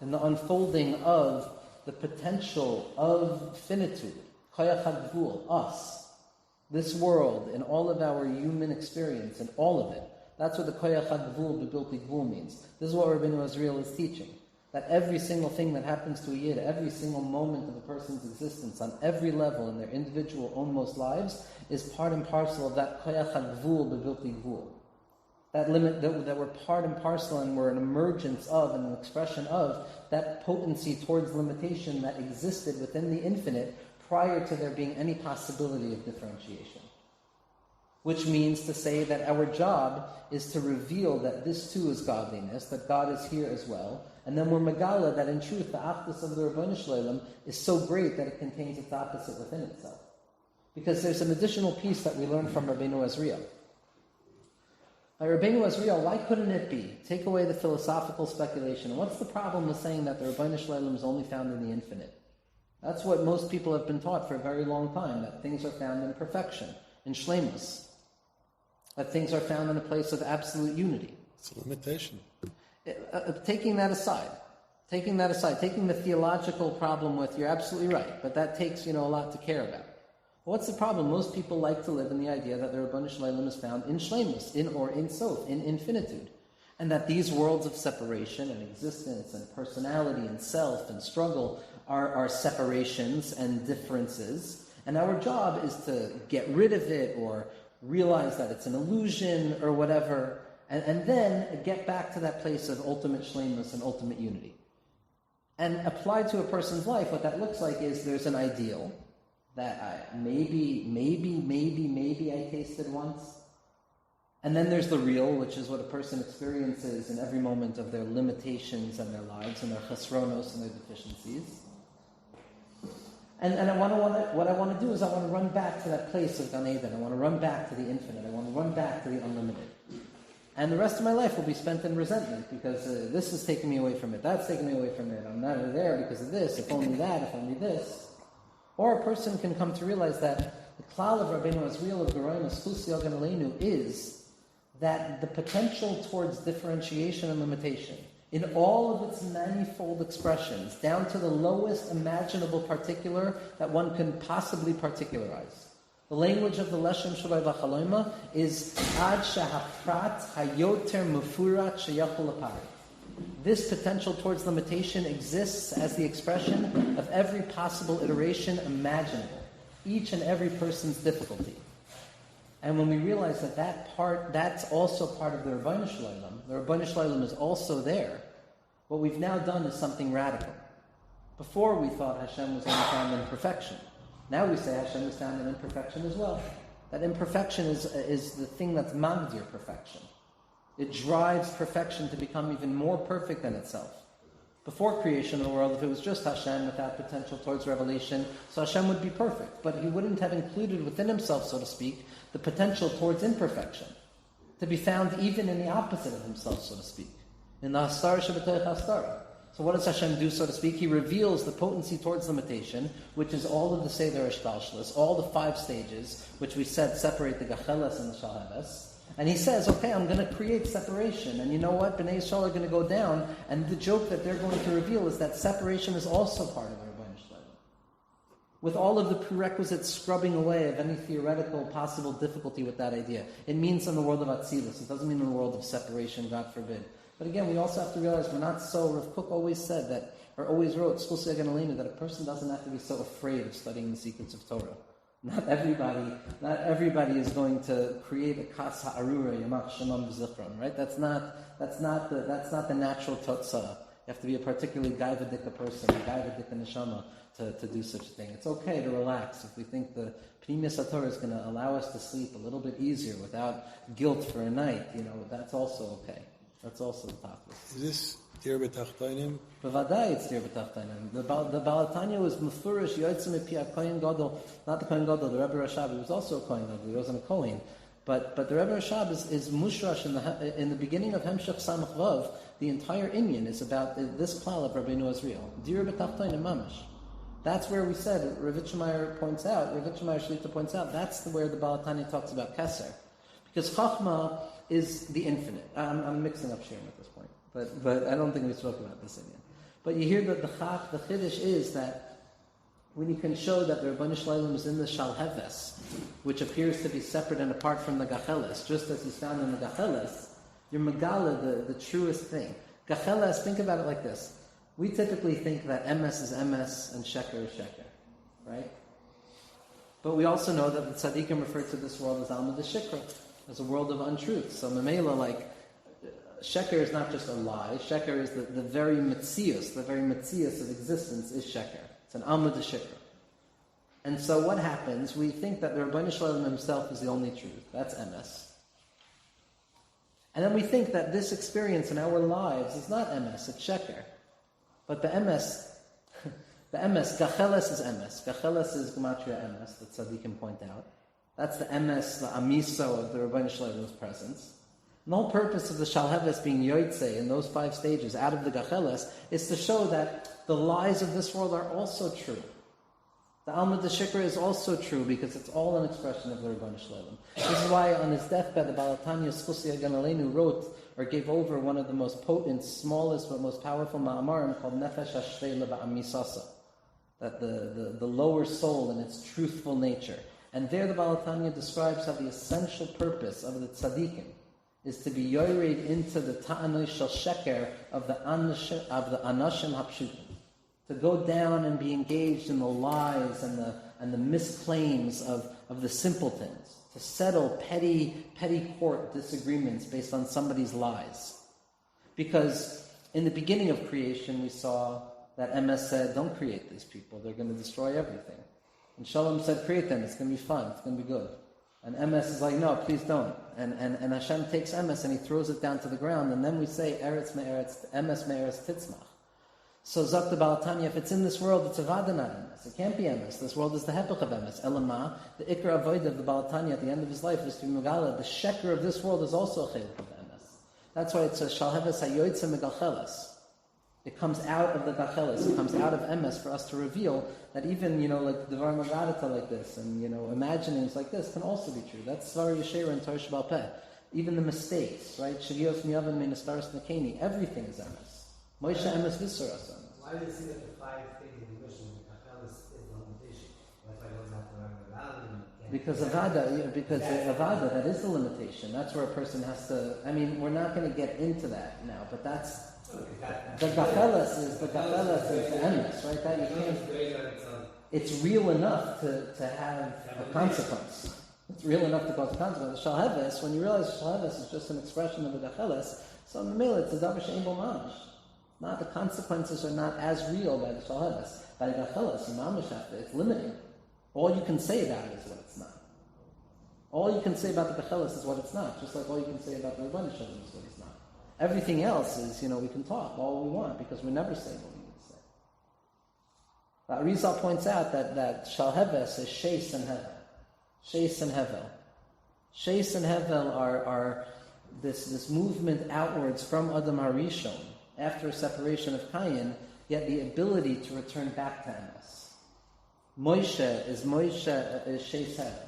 in the unfolding of the potential of finitude, koyach hagvul, us, this world, in all of our human experience, in all of it. That's what the koyach hagvul, bebilti gvul means. This is what Rabbeinu Azriel is teaching. That every single thing that happens to a yid, every single moment of a person's existence, on every level in their individual ownmost lives, is part and parcel of that koyach hagvul, bebilti gvul. That limit that we're part and parcel and we're an emergence of and an expression of that potency towards limitation that existed within the infinite prior to there being any possibility of differentiation. Which means to say that our job is to reveal that this too is godliness, that God is here as well, and then we're megala that in truth the achdus of the Rebbeinu Shalom is so great that it contains its opposite within itself. Because there's an additional piece that we learn from Rabbeinu Azriel. By Rabbeinu Azriel, why couldn't it be? Take away the philosophical speculation. What's the problem with saying that the Rebbeinu Shalom is only found in the infinite? That's what most people have been taught for a very long time, that things are found in perfection, in shleimus. That things are found in a place of absolute unity. It's a limitation. Taking that aside, taking the theological problem with, you're absolutely right, but that takes, a lot to care about. What's the problem? Most people like to live in the idea that the Rebbeinu Shalom is found in shleimus, in or in sof, in infinitude. And that these worlds of separation and existence and personality and self and struggle are separations and differences. And our job is to get rid of it or realize that it's an illusion or whatever, and then get back to that place of ultimate shleimus and ultimate unity. And applied to a person's life, what that looks like is there's an ideal that I maybe I tasted once. And then there's the real, which is what a person experiences in every moment of their limitations and their lives and their chesronos and their deficiencies. And what I want to do is I want to run back to that place of Gan Eden. I want to run back to the infinite. I want to run back to the unlimited. And the rest of my life will be spent in resentment because this is taking me away from it. That's taking me away from it. I'm not there because of this. If only that. If only this. Or a person can come to realize that the klal of Rabbeinu Azriel of Geroim Eschus Yogan Aleinu is that the potential towards differentiation and limitation in all of its manifold expressions, down to the lowest imaginable particular that one can possibly particularize. The language of the Leshem Shavai V'Chaloima is Ad Shehaprat Hayoter Mufurat Sheyachol Lapari. This potential towards limitation exists as the expression of every possible iteration imaginable, each and every person's difficulty. And when we realize that's also part of the Rebbeinu Shalom, the Rebbeinu Shalom is also there, what we've now done is something radical. Before we thought Hashem was only found in perfection. Now we say Hashem is found in imperfection as well. That imperfection is the thing that's magdir perfection. It drives perfection to become even more perfect than itself. Before creation of the world, if it was just Hashem without potential towards revelation, so Hashem would be perfect. But he wouldn't have included within himself, so to speak, the potential towards imperfection, to be found even in the opposite of himself, so to speak. In the Hastara Shabbatayach Hastara. So what does Hashem do, so to speak? He reveals the potency towards limitation, which is all of the Seder Ishtalshlis, all the 5 stages, which we said separate the Gacheles and the Shalheves. And he says, okay, I'm going to create separation. And you know what? Bnei Yisrael are going to go down. And the joke that they're going to reveal is that separation is also part of the Rebbeinu Shalom. With all of the prerequisites scrubbing away of any theoretical possible difficulty with that idea. It means in the world of Atzilus. It doesn't mean in the world of separation, God forbid. But again, we also have to realize we're not so, Rav Kook always said that, or always wrote, that a person doesn't have to be so afraid of studying the secrets of Torah. Not everybody is going to create a kas ha'arura yamach shemam v'zichron, right? That's not the natural totzah. You have to be a particularly gaivadika person, a gaivadika neshama to do such a thing. It's okay to relax if we think the Pnimius HaTorah is going to allow us to sleep a little bit easier without guilt for a night. That's also okay. That's also the topic. Is this Dir B'Tachtainim? B'vadai it's Dir B'Tachtainim. The Baal Tanya was Mefurish Yotzim Epi HaKohen Gadol, not the Kohen Gadol, the Rebbe Rashab. He was also a Kohen Gadol. He wasn't a Kohen. But the Rebbe Rashab is mushrash in the beginning of Hemshech Samach Vav. The entire Inyan is about this klal of Rabbeinu Azriel. Dir B'Tachtainim Mamash. That's where we said, Rav Shlita points out, that's where the Baal Tanya talks about Keser. Because Chachma is the infinite. I'm mixing up Shirim at this point, but I don't think we spoke about this again. But you hear that the Chiddush is that when you can show that the Rebbeinu Shalom is in the Shalheves, which appears to be separate and apart from the Gacheles, just as he's found in the Gacheles, you're Megala, the truest thing. Gacheles, think about it like this. We typically think that MS is MS and Sheker is Sheker, right? But we also know that the Tzaddikim refer to this world as Alma D'Shikra, as a world of untruth. So Memela, Sheker is not just a lie. Sheker is the very Metzius, of existence is Sheker. It's an Alma D'Shikra. And so what happens? We think that the Rebbeinu Shalom himself is the only truth. That's MS. And then we think that this experience in our lives is not MS, it's Sheker. But the MS, Gacheles is MS. Gacheles is Gematria MS, that Tzaddikim point out. That's the MS, the Amiso of the Rebbeinu Shalom's presence. And the whole purpose of the Shalheves being Yoitze in those 5 stages out of the Gacheles is to show that the lies of this world are also true. The Alma D'Shikra is also true because it's all an expression of the Rebbeinu Shalom. This is why on his deathbed, the Baal Tanya Schusi Hagan Aleinu wrote or gave over one of the most potent, smallest, but most powerful ma'amarim called Nefesh HaShtei Ba'amisasa. That the lower soul in its truthful nature. And there the Baal Tanya describes how the essential purpose of the tzaddikim is to be yored into the ta'anoi shel sheker of the anashim hapshutim. To go down and be engaged in the lies and the misclaims of the simpletons. To settle petty court disagreements based on somebody's lies. Because in the beginning of creation we saw that MS said, don't create these people, they're going to destroy everything. And Shalom said, create them, it's going to be fun, it's going to be good. And MS is like, no, please don't. And Hashem takes MS and he throws it down to the ground, and then we say, Eretz me'eretz, MS me'eretz titzmach. So Zok the Baal Tanya, if it's in this world, it's Aggadah, not MS. It can't be MS. This world is the hepech of MS. Elamah, the Ikra Avodah of the Baal Tanya at the end of his life is to be Megala. The Sheker of this world is also a chelik of MS. That's why it says, Shalheves hayoytze megalcheles. It comes out of the Gacheles, it comes out of MS for us to reveal that even, like Devar Magadata like this, and, imaginings like this can also be true. That's Svar Yeshera and Torah Shebal Peh. Even the mistakes, right? Shagios Miyavan Meinastaris Nakeni, everything is MS. Moshe MS Vissaras MS. Why do you see that the 5 things in the mission, the Gacheles, is the limitation? That's why it doesn't have to learn the vowel. Because Aggadah, that is the limitation. That's where a person has to. I mean, we're not going to get into that now, but that's the gacheles is the emes, right? That you can't. It's real enough to have a consequence. It's real enough to cause a consequence. The shalheves, when you realize shalheves is just an expression of the gacheles, so in the middle it's a davar she'ein bo mamash. Not the consequences are not as real by the shalheves. By the gacheles, mamash, it's limiting. All you can say about it is what it's not. All you can say about the Bechelis is what it's not, just like all you can say about the Rebbeinu Shalom is what it's not. Everything else is, we can talk all we want, because we never say what we need to say. Arizal points out that Shalheves is Sheis and Hevel. Sheis and Hevel. Sheis and Hevel are this movement outwards from Adam HaRishon, after a separation of Cain, yet the ability to return back to Emes. Moshe is Sheis Hevel.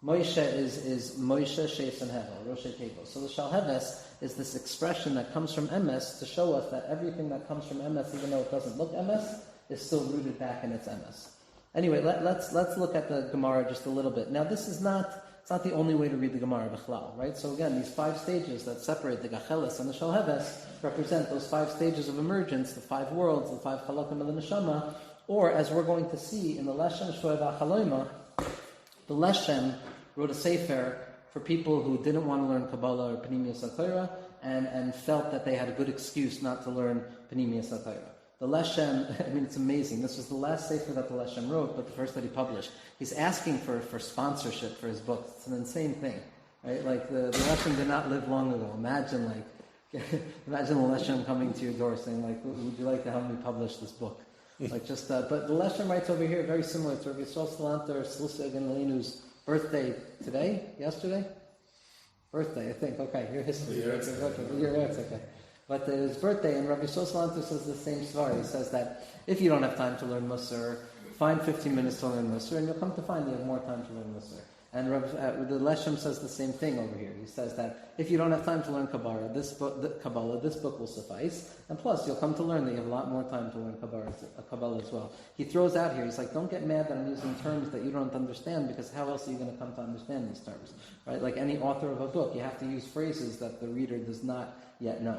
Moshe is Moshe Sheis and Hevel, Rosh Table. So the Shalheves is this expression that comes from Emes to show us that everything that comes from Emes, even though it doesn't look Emes, is still rooted back in its Emes. Anyway, let's look at the Gemara just a little bit. Now, it's not the only way to read the Gemara B'chlal, right? So again, these 5 stages that separate the Gacheles and the Shalheves represent those 5 stages of emergence, the 5 worlds, the 5 Chalakim of the Neshama, or as we're going to see in the Leshem Shoev HaChaloima, the Leshem wrote a sefer for people who didn't want to learn Kabbalah or Pnimiyas HaTorah and felt that they had a good excuse not to learn Pnimiyas HaTorah. The Leshem, it's amazing. This was the last sefer that the Leshem wrote, but the first that he published. He's asking for sponsorship for his book. It's an insane thing, right? Like the Leshem did not live long ago. Imagine the Leshem coming to your door saying, would you like to help me publish this book? But the Leshem writes over here very similar to Rabbi Yisrael Salanter Slusig and Leinu's birthday yesterday? Birthday, I think. Okay, your history. Okay. But his birthday, and Rabbi Yisrael Salanter says the same story. He says that if you don't have time to learn Musar, find 15 minutes to learn Musar, and you'll come to find you have more time to learn Musar. And the Leshem says the same thing over here. He says that if you don't have time to learn Kabbalah, this book will suffice. And plus, you'll come to learn that you have a lot more time to learn Kabbalah as well. He throws out here, he's like, don't get mad that I'm using terms that you don't understand, because how else are you going to come to understand these terms? Right? Like any author of a book, you have to use phrases that the reader does not yet know.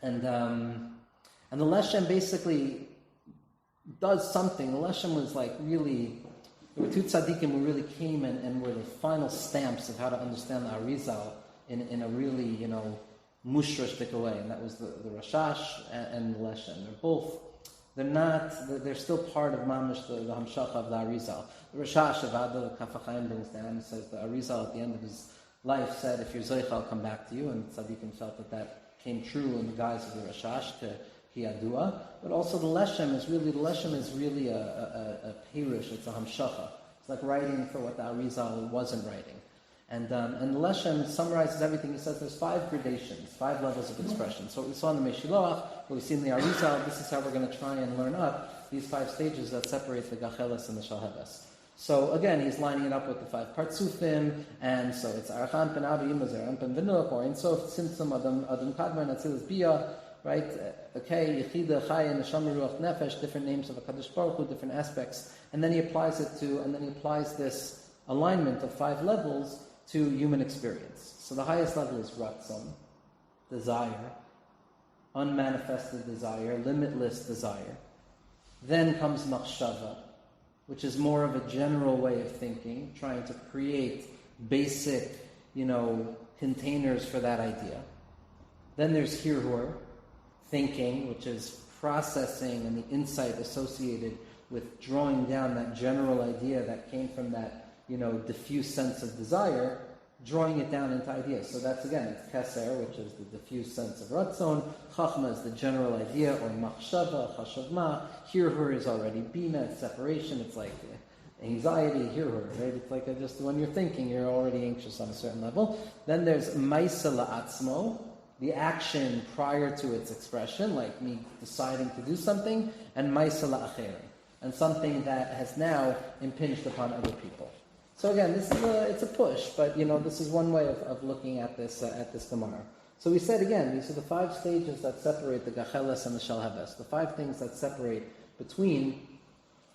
And the Leshem basically does something. The Leshem was really... There were 2 tzaddikim who really came and were the final stamps of how to understand the Arizal in a really, mushrishtik way, and that was the Rashash and the Leshem. They're still part of Mamish, the Hamshach of the Arizal. The Rashash of Aggadah, the Kafachayim brings down, he says the Arizal at the end of his life said, if you're Zoich, I'll come back to you, and tzaddikim felt that came true in the guise of the Rashash to Hiyadua, but also the Leshem is really a Pirush, it's a Hamshacha. It's like writing for what the Arizal wasn't writing. And the Leshem summarizes everything. He says there's 5 gradations, 5 levels of expression. So what we saw in the Meshiloach, what we see in the Arizal, this is how we're going to try and learn up these 5 stages that separate the Gacheles and the Shalheves. So again, he's lining it up with the 5 Partsufim, and so it's Aracham Pen Abi Imazer, Pen Vinuk, or In Sof Tzimtzum Adam Kadmar Natzilis Bia. Right? Okay, Yechida, Chaya, Neshama, Ruach, Nefesh, different names of a Kadosh Baruch Hu, different aspects, and then he applies this alignment of 5 levels to human experience. So the highest level is Ratzon, desire, unmanifested desire, limitless desire. Then comes Machshava, which is more of a general way of thinking, trying to create basic, containers for that idea. Then there's Hirhur, thinking, which is processing and the insight associated with drawing down that general idea that came from that, diffuse sense of desire, drawing it down into ideas. So that's, again, it's Keser, which is the diffuse sense of Ratzon. Chachma is the general idea, or Machshava, Chashavma. Hirhur is already Bina, it's separation, it's like anxiety, Hirhur, right? It's like just when you're thinking, you're already anxious on a certain level. Then there's Maisa La'atzmo, the action prior to its expression, like me deciding to do something, and Maisa La'acherim, and something that has now impinged upon other people. So again, it's a push, but this is one way of looking at this Gemara. So we said again, these are the 5 stages that separate the Gacheles and the Shalheves, the 5 things that separate between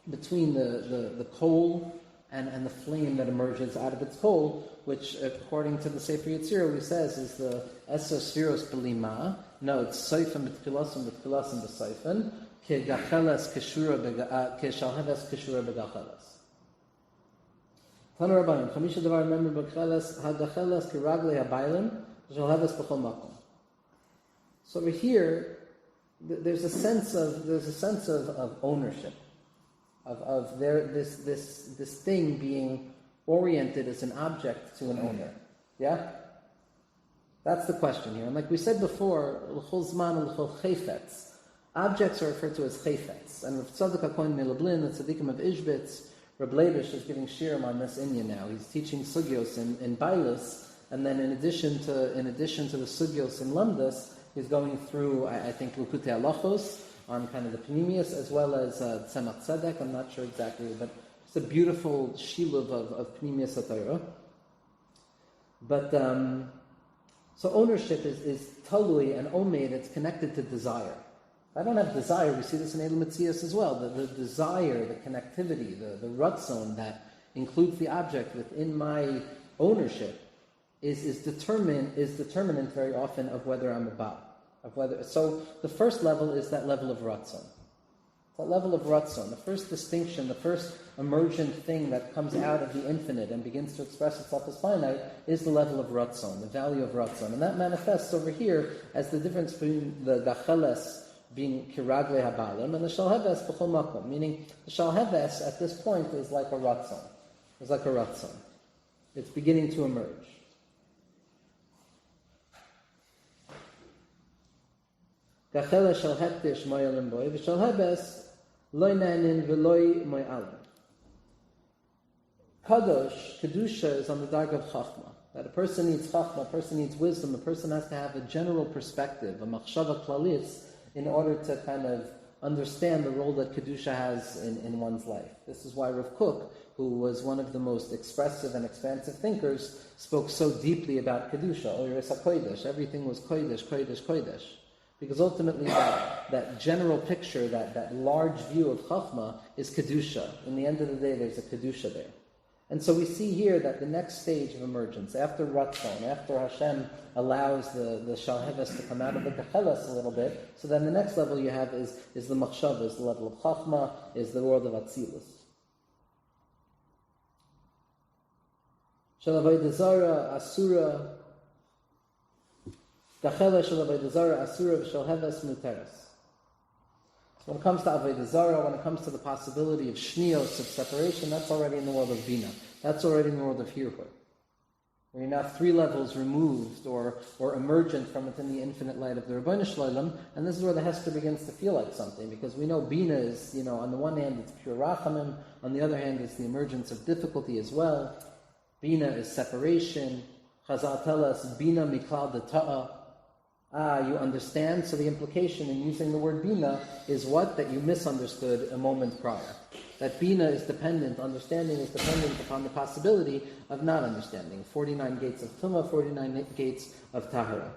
between the coal and the flame that emerges out of its coal, which, according to the Sefer Yetzirah, he says is the Eser Sfiros Belima. No, it's Seifim B'Tchilasim B'Seifim, Ke'gacheles Ke'shalheves Keshura B'Gacheles. Tanu Rabbanim, Chamisha Devar remember B'Gacheles HaGacheles Ke'Raglei HaBailim Shalheves B'Chol Makom. So over here, there's a sense of ownership. Of this thing being oriented as an object to an owner. Yeah? That's the question here. And like we said before, l'chol zman and l'chol chayfetz. Objects are referred to as chayfetz. And Rav Tzadok HaKohen Milublin, the Tzaddikim of Ishbitz, Reb Leibish is giving shirim on this Inyan now. He's teaching sugyos in Bailis, and then in addition to the sugyos in Lamdas, he's going through, I think, Lukutei Halachos, on kind of the Panemius, as well as Tzemach Tzedek, I'm not sure exactly, but it's a beautiful shiluv of Panemius HaTorah. But, so ownership is talui and omeid, it's connected to desire. If I don't have desire, we see this in Elam Metzias as well, the desire, the connectivity, the rutzon that includes the object within my ownership is determinant very often of whether I'm a Baal. So the first level is that level of ratzon. That level of ratzon, the first distinction, the first emergent thing that comes out of the infinite and begins to express itself as finite is the level of ratzon, the value of ratzon. And that manifests over here as the difference between the gacheles being kiragle habalim and the shalheves b'chol makom, meaning the shalheves at this point is like a ratzon. It's like a ratzon. It's beginning to emerge. Gachela shall hektish moyalim boy, v'shal hebes loy nanin v'loy moyalim. Kadosh, Kedusha, is on the dark of Chachma. That a person needs Chachma, a person needs wisdom, a person has to have a general perspective, a machshava klalis, in order to kind of understand the role that Kedusha has in one's life. This is why Rav Kook, who was one of the most expressive and expansive thinkers, spoke so deeply about Kedusha. Oiris HaKodesh, everything was Kodesh, Kodesh, Kodesh. Because ultimately that general picture, that large view of Chachma is Kedusha. In the end of the day, there's a Kedusha there. And so we see here that the next stage of emergence, after Ratzon, after Hashem allows the Shalheves to come out of the Gecheles a little bit, so then the next level you have is the Machshav, is the level of Chachma, is the world of Atzilus. Shalavodah Zara, Asura, Gachela Shalavodah Zara, Asura, Shalheves Muteres. So when it comes to Avodah Zarah, when it comes to the possibility of shnios, of separation, that's already in the world of Bina. That's already in the world of Hirhur. Where you're now 3 levels removed or emergent from within the infinite light of the Rebbeinu Shloim, and this is where the Hester begins to feel like something, because we know Bina is, on the one hand it's pure Rachamim, on the other hand it's the emergence of difficulty as well. Bina is separation. Chazal tell us, Bina miklal d'ta'a. You understand? So the implication in using the word Bina is what? That you misunderstood a moment prior. That Bina is dependent, understanding is dependent upon the possibility of not understanding. 49 gates of Tumah, 49 gates of Tahara.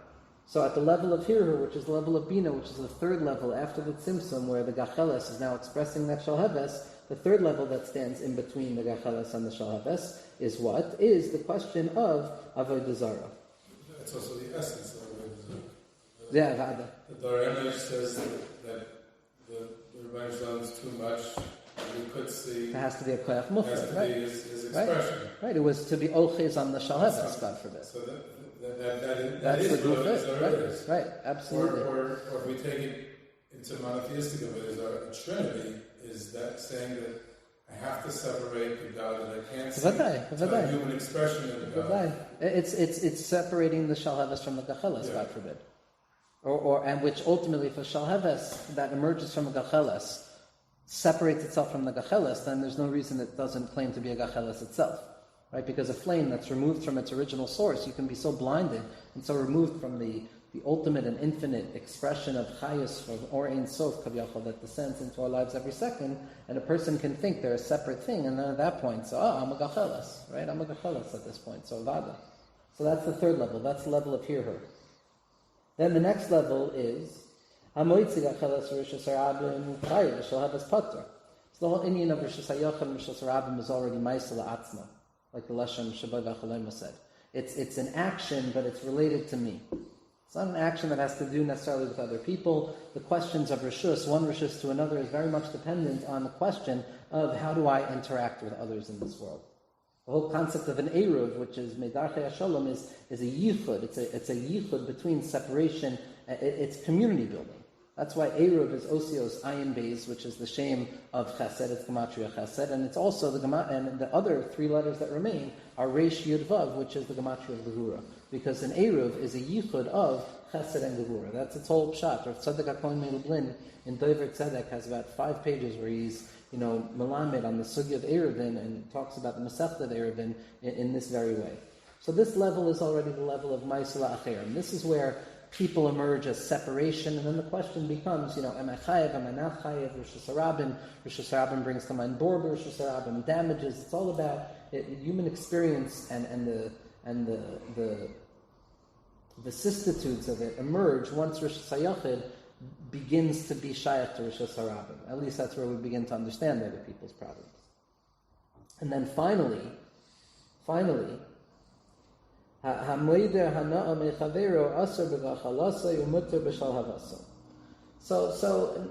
So at the level of Hirhur, which is the level of Bina, which is the 3rd level after the Tzimtzum, where the Gacheles is now expressing that Shalheves, the 3rd level that stands in between the Gacheles and the Shalheves is what? Is the question of Avodah Zarah. That's also the essence of Avodah Zarah. Yeah, Aggadah. The Dorianish says that the Rebbeinu Shalom is too much. We could see. It has to be a koyach mufrad, It has to right? be his expression. Right. It was to be olches on the shalheves, God forbid. So that That's is the what good Avodah fit, is. right? Absolutely. Or if we take it into monotheistic Avodah Zarah, a Trinity is that saying that I have to separate the God that I can't see to a human expression of the God. It's separating the shalheves from the gacheles, God forbid. And which ultimately, if a shalheves that emerges from a gacheles separates itself from the gacheles, then there's no reason it doesn't claim to be a gacheles itself, right? Because a flame that's removed from its original source, you can be so blinded and so removed from the ultimate and infinite expression of chayus or ein sof kaviyachol that descends into our lives every second, and a person can think they're a separate thing, and then at that point, so I'm a gacheles, right? I'm a gacheles at this point, so vada. So that's the 3rd level. That's the level of hirhur. Then the next level is so The whole Indian of Rosh Hashanah and Rosh Hashanah is already Ma'aseh La'atzma, like the Lashon Shabbat V'Chalayim said. It's an action, but it's related to me. It's not an action that has to do necessarily with other people. The questions of Rishus, one Rishus to another, is very much dependent on the question of how do I interact with others in this world. The whole concept of an Eruv, which is Medarchei HaShalom, is a yichud. It's a yichud between separation. It's community building. That's why Eruv is Osios Ayin Beis, which is the shame of Chesed. It's Gematria Chesed, and it's also and the other three letters that remain are Reish Yud Vav, which is the Gematria of Gevura. Because an Eruv is a yichud of Chesed and Gevura. That's its whole pshat. Rav Tzadok HaKohen Melublin in Dover Tzedek has about 5 pages where he's Melamed on the Sugi of Eruvin and talks about the Masechta of Eruvin in this very way. So this level is already the level of Ma'aseh La'acherim. This is where people emerge as separation, and then the question becomes, am I chayev, am I not chayev? Rosh Hashanah brings to mind border, Rosh Hashanah damages. It's all about human experience and the vicissitudes of it emerge once Rosh Hashanah begins to be shayach to Rosh Hashanah. At least that's where we begin to understand other people's problems. And then finally, so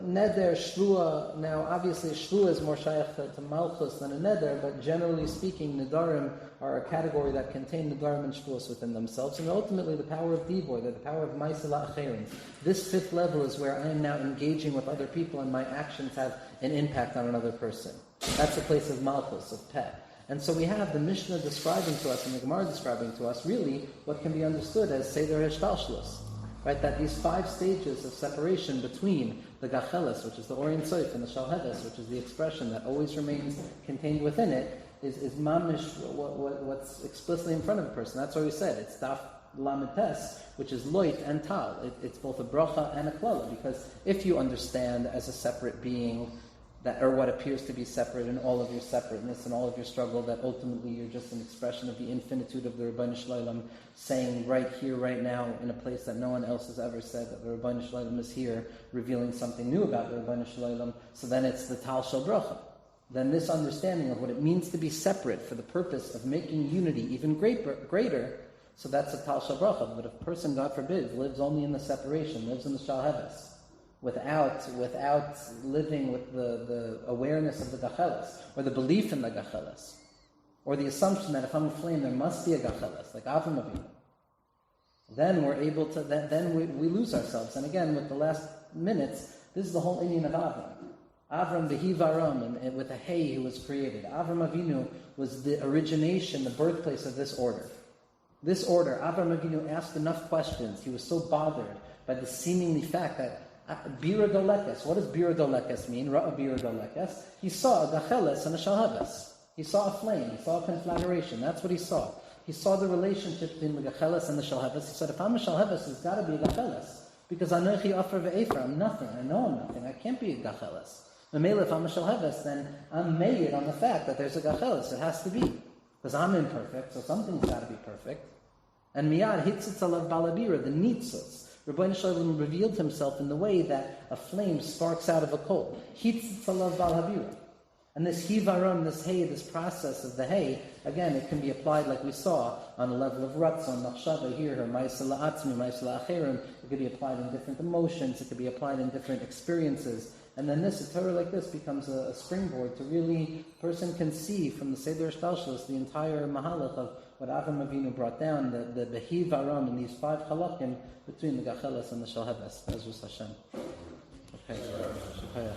neder, shvua, now obviously shvua is more shaykh to malchus than a neder, but generally speaking, nedarim are a category that contain nedarim and shvuos within themselves, and ultimately the power of dibor, the power of ma'aseh la'acherim. This 5th level is where I am now engaging with other people and my actions have an impact on another person. That's a place of malchus, of peh. And so we have the Mishnah describing to us and the Gemara describing to us really what can be understood as Seder Hishtalshlus. Right, that these 5 stages of separation between the Gacheles, which is the Orient Soif, and the Shalheves, which is the expression that always remains contained within it, is mamish what's explicitly in front of a person. That's what we said. It's Daf Lametes, which is Loit and Tal. It's both a bracha and a klala, because if you understand as a separate being that, or what appears to be separate in all of your separateness and all of your struggle, that ultimately you're just an expression of the infinitude of the Rebbeinu Shloim, saying right here, right now, in a place that no one else has ever said, that the Rebbeinu Shloim is here, revealing something new about the Rebbeinu Shloim, so then it's the Tal Shel Bracha. Then this understanding of what it means to be separate for the purpose of making unity even greater, so that's a Tal Shel Bracha. But if a person, God forbid, lives only in the separation, lives in the Shalheves, without living with the awareness of the Gacheles, or the belief in the Gacheles, or the assumption that if I'm a flame, there must be a Gacheles, like Avram Avinu, then we're able to, then we lose ourselves. And again, with the last minutes, this is the whole Indian of Avram. Avram, the Hivaram, and with a Hey who was created. Avram Avinu was the origination, the birthplace of this order. This order, Avram Avinu asked enough questions. He was so bothered by the seemingly fact that Bira Dolekes. What does Bira Dolekes mean? Ra'a Bira Dolekes. He saw a Gacheles and a Shalheves. He saw a flame. He saw a conflagration. That's what he saw. He saw the relationship between the Gacheles and the Shalheves. He said, if I'm a Shalheves, there's got to be a Gacheles. Because Anochi Afar Ve'efer, I'm nothing. I know I'm nothing. I can't be a Gacheles. Mamela, if I'm a Shalheves, then I'm made on the fact that there's a Gacheles. It has to be. Because I'm imperfect, so something's got to be perfect. And Miyad Hitzitz Alav Balabira, the Nitzutz. Rebbeinu Shalom revealed himself in the way that a flame sparks out of a coal. Hitzitz Alav Balabira. And this hivaron, this hay, this process of the hay, again, it can be applied like we saw on a level of ratzon, machshava here, or ma'aseh la'atzmi, ma'aseh la'acherim. It could be applied in different emotions. It could be applied in different experiences. And then a Torah like this becomes a springboard to really, a person can see from the Seder Shtalshlus the entire mahalach of what Avram Avinu brought down, the hivaron in these 5 halakim between the Gacheles and the Shalheves. Be'ezus Hashem. Okay.